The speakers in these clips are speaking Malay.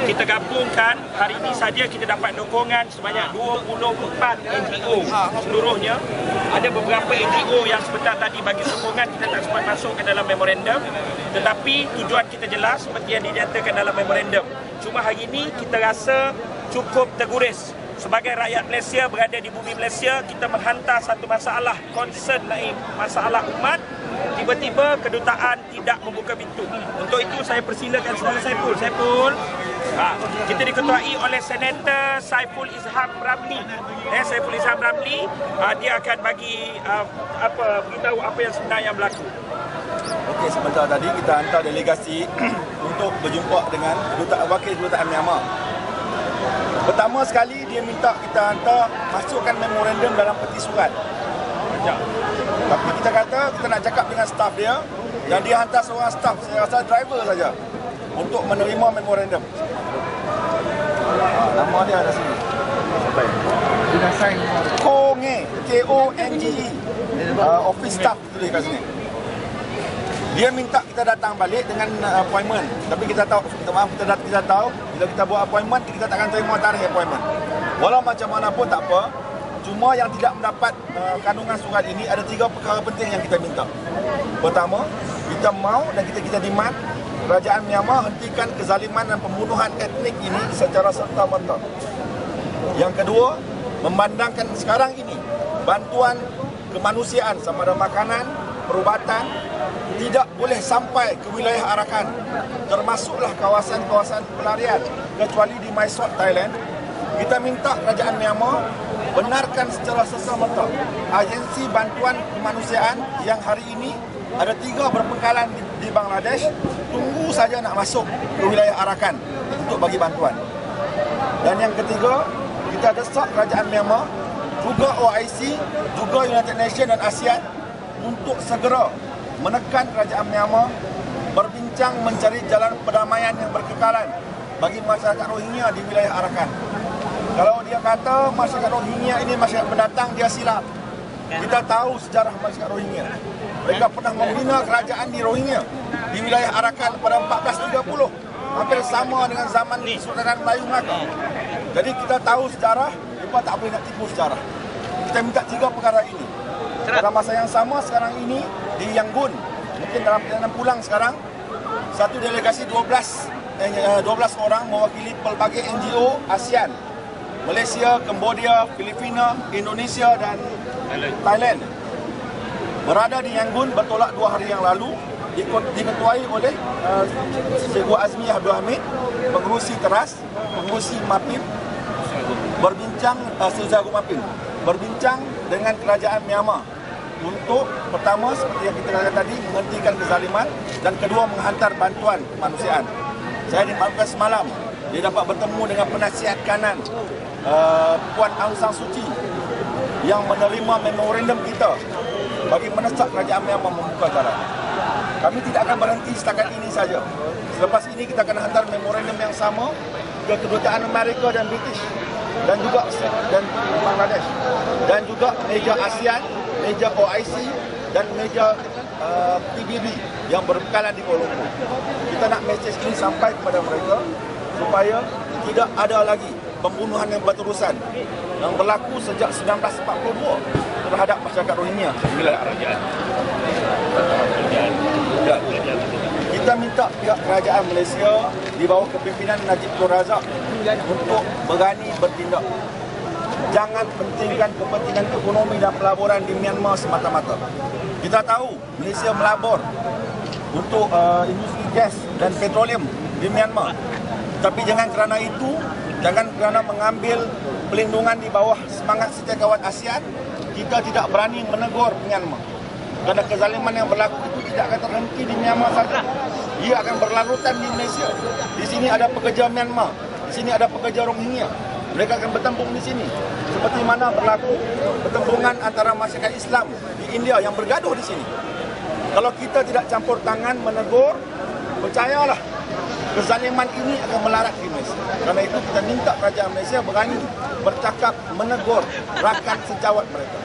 Kita gabungkan, hari ini saja kita dapat dukungan sebanyak 24 NGO seluruhnya. Ada beberapa NGO yang sebentar tadi bagi sokongan kita tak sempat masuk ke dalam memorandum. Tetapi tujuan kita jelas seperti yang dinyatakan dalam memorandum. Cuma hari ini kita rasa cukup terguris. Sebagai rakyat Malaysia berada di bumi Malaysia, kita menghantar satu masalah concern lain, masalah umat. Tiba-tiba kedutaan tidak membuka pintu. Untuk itu saya persilakan saudara Saiful. Kita diketuai oleh Senator Saiful Izham Ramli. Saiful Izham Ramli, dia akan bagi beritahu apa yang sebenarnya berlaku. Okey, sebentar tadi kita hantar delegasi untuk berjumpa dengan wakil kedutaan Myanmar. Pertama sekali dia minta kita hantar masukkan memorandum dalam peti surat. Tapi kita kata kita nak cakap dengan staf dia dan dia hantar seorang staf, saya rasa driver saja untuk menerima memorandum. Nama dia ada sini. Sampai. Dia dah sign. Konge, Konge. Office staff tulis kat sini. Dia minta kita datang balik dengan appointment. Tapi kita tahu, kita tahu bila kita buat appointment kita takkan terima tarikh appointment. Walau macam mana pun tak apa. Cuma yang tidak mendapat kandungan surat ini ada 3 perkara penting yang kita minta. Pertama, kita mau dan kita demand kerajaan Myanmar hentikan kezaliman dan pembunuhan etnik ini secara serta-merta. Yang kedua, memandangkan sekarang ini bantuan kemanusiaan sama ada makanan, perubatan tidak boleh sampai ke wilayah Arakan, termasuklah kawasan-kawasan pelarian kecuali di Mysore, Thailand. Kita minta kerajaan Myanmar benarkan secara serta-merta agensi bantuan kemanusiaan yang hari ini ada 3 berpengkalan di Bangladesh tunggu saja nak masuk ke wilayah Arakan untuk bagi bantuan. Dan yang ketiga, kita desak kerajaan Myanmar, juga OIC, juga United Nations dan ASEAN untuk segera menekan kerajaan Myanmar berbincang mencari jalan perdamaian yang berkekalan bagi masyarakat Rohingya di wilayah Arakan. Kalau dia kata masyarakat Rohingya ini masyarakat pendatang, dia silap. Kita tahu sejarah masyarakat Rohingya. Mereka pernah membina kerajaan di Rohingya di wilayah Arakan pada 1430. Hampir sama dengan zaman Kesultanan Melayu Melaka. Jadi kita tahu sejarah, kita tak boleh nak tipu sejarah. Kita minta 3 perkara ini. Pada masa yang sama sekarang ini di Yangon, mungkin dalam perjalanan pulang sekarang, satu delegasi 12 orang mewakili pelbagai NGO ASEAN, Malaysia, Cambodia, Filipina, Indonesia dan Thailand berada di Yangon bertolak 2 hari yang lalu, diketuai oleh Cikgu Azmi Abdul Hamid, pengerusi teras, pengerusi MAPIM, berbincang dengan kerajaan Myanmar untuk pertama seperti yang kita katakan tadi menghentikan kezaliman dan kedua menghantar bantuan kemanusiaan. Saya dimaklumkan semalam dia dapat bertemu dengan penasihat kanan Puan Aung San Suu Kyi yang menerima memorandum kita bagi mendesak kerajaan Myanmar membuka jalan. Kami tidak akan berhenti setakat ini saja. Selepas ini kita akan hantar memorandum yang sama ke kedutaan Amerika dan British dan juga Bangladesh dan juga meja ASEAN, meja OIC dan meja PBB yang berbekalan di Kuala Lumpur. Kita nak mesej ini sampai kepada mereka supaya tidak ada lagi pembunuhan yang berterusan yang berlaku sejak 1942 terhadap masyarakat Rohingya di wilayah kerajaan. Kita minta pihak kerajaan Malaysia di bawah kepimpinan Najib Tun Razak untuk berani bertindak. Jangan pentingkan kepentingan ekonomi dan pelaburan di Myanmar semata-mata. Kita tahu Malaysia melabur untuk industri gas dan petroleum di Myanmar. Tapi jangan kerana itu, jangan kerana mengambil pelindungan di bawah semangat setiakawan ASEAN, kita tidak berani menegur Myanmar. Kerana kezaliman yang berlaku itu tidak akan terhenti di Myanmar saja. Ia akan berlarutan di Malaysia. Di sini ada pekerja Myanmar, di sini ada pekerja Rohingya. Mereka akan bertempung di sini. Seperti mana berlaku pertembungan antara masyarakat Islam di India yang bergaduh di sini. Kalau kita tidak campur tangan menegur, percayalah kezaliman ini akan melarat di Malaysia. Karena itu kita minta kerajaan Malaysia berani bercakap menegur rakan sejawat mereka.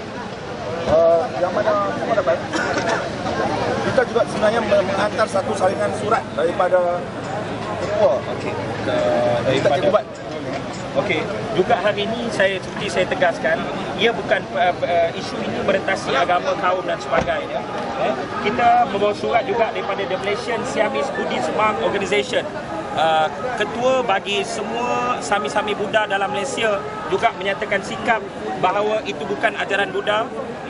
Yang mana baik. Kita juga sebenarnya menghantar satu salinan surat daripada Papua. Okey. Ustaz Cikgu Bat. Okey, juga hari ini seperti saya tegaskan, ia bukan isu ini merentasi agama, kaum dan sebagainya. Kita membawa surat juga daripada The Malaysian Siamese Buddhist Monk Organisation. Ketua bagi semua Sami-Sami Buddha dalam Malaysia juga menyatakan sikap bahawa itu bukan ajaran Buddha.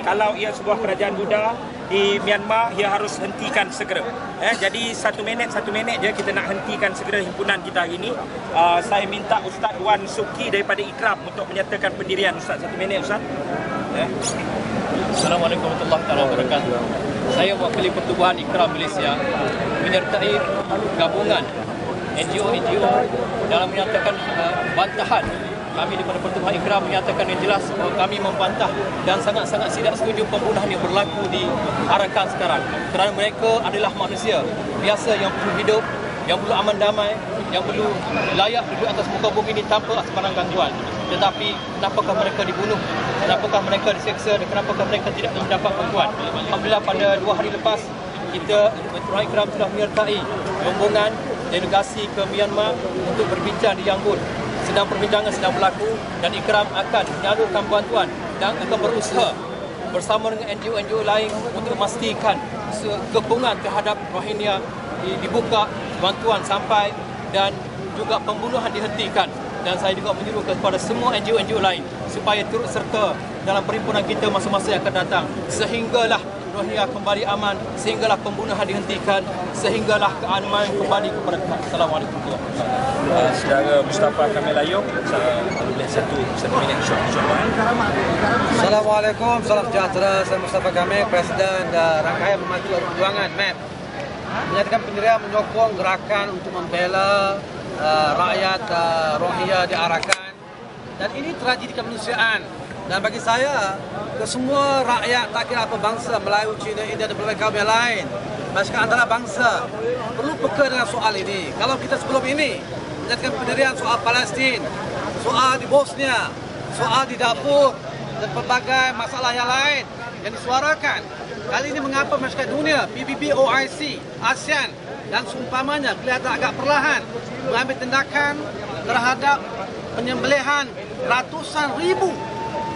Kalau ia sebuah kerajaan Buddha di Myanmar, ia harus hentikan segera. Jadi satu minit je kita nak hentikan segera himpunan kita hari ini. Saya minta Ustaz Wan Suki daripada Ikram untuk menyatakan pendirian. Ustaz, 1 minit Ustaz. Assalamualaikum warahmatullahi wabarakatuh. Saya mewakili Pertubuhan Ikram Malaysia menyertai gabungan NGO dalam menyatakan bantahan. Kami daripada Pertubuhan Ikram menyatakan yang jelas bahawa kami membantah dan sangat-sangat tidak setuju pembunuhan yang berlaku di Arakan sekarang. Kerana mereka adalah manusia biasa yang perlu hidup, yang perlu aman damai, yang perlu layak duduk atas muka bumi ini tanpa sebarang gangguan. Tetapi kenapakah mereka dibunuh? Kenapakah mereka diseksa? Dan kenapakah mereka tidak mendapat bantuan? Alhamdulillah pada 2 hari lepas kita Pertubuhan Ikram telah menyertai rombongan delegasi ke Myanmar untuk berbincang di Yangon. Sedang perbincangan sedang berlaku dan Ikram akan menyalurkan bantuan dan akan berusaha bersama dengan NGO lain untuk memastikan kepungan terhadap Rohingya dibuka, bantuan sampai dan juga pembunuhan dihentikan. Dan saya juga menyuruh kepada semua NGO lain supaya turut serta dalam perhimpunan kita masa-masa yang akan datang sehinggalah Rohingya kembali aman, sehinggalah pembunuhan dihentikan, sehinggalah keamanan kembali kepada kita. Assalamualaikum warahmatullahi wabarakatuh. Saudara Mustafa Kamil Ayub, boleh satu minit insya-Allah. Assalamualaikum, salam sejahtera. Saya Mustafa Kamil, Presiden Rangkaian Membantu Perjuangan MAP. Menyatakan pendirian menyokong gerakan untuk membela rakyat Rohingya di Arakan. Dan ini tragedi kemanusiaan. Dan bagi saya, ke semua rakyat tak kira apa bangsa, Melayu, Cina, India dan berbagai kaum yang lain, masyarakat antara bangsa perlu peka dengan soal ini. Kalau kita sebelum ini menyatakan pendirian soal Palestin, soal di Bosnia, soal di Darfur dan berbagai masalah yang lain yang disuarakan, kali ini mengapa masyarakat dunia, PBB, OIC, ASEAN dan seumpamanya kelihatan agak perlahan mengambil tindakan terhadap penyembelihan ratusan ribu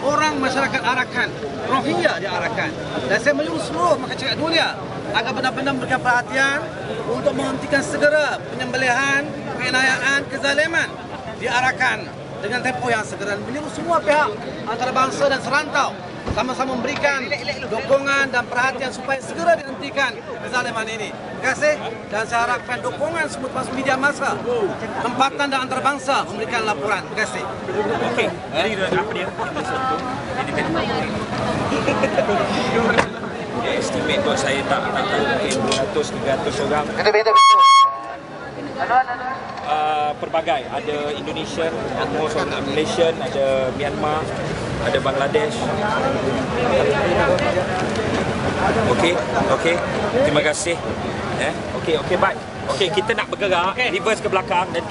orang masyarakat Arakan, Rohingya di Arakan. Dan saya menyuruh seluruh masyarakat dunia agar benar-benar memberikan perhatian untuk menghentikan segera penyembelihan, penganiayaan, kezaliman di Arakan dengan tempoh yang segera. Dan menyuruh semua pihak antarabangsa dan serantau sama-sama memberikan dukungan dan perhatian supaya segera dihentikan kezaliman ini. Terima kasih dan saya harapkan dukungan semua termasuk media massa, tempatan dan antarabangsa memberikan laporan. Terima kasih. Okey, jadi apa dia? Dia estimate buat saya tak tahu mungkin 200-300 orang. Pelbagai, ada Indonesian, most of Malaysian, ada Myanmar, ada Bangladesh. Okey. Terima kasih. Okey, baik. Okey, kita nak bergerak reverse ke belakang dan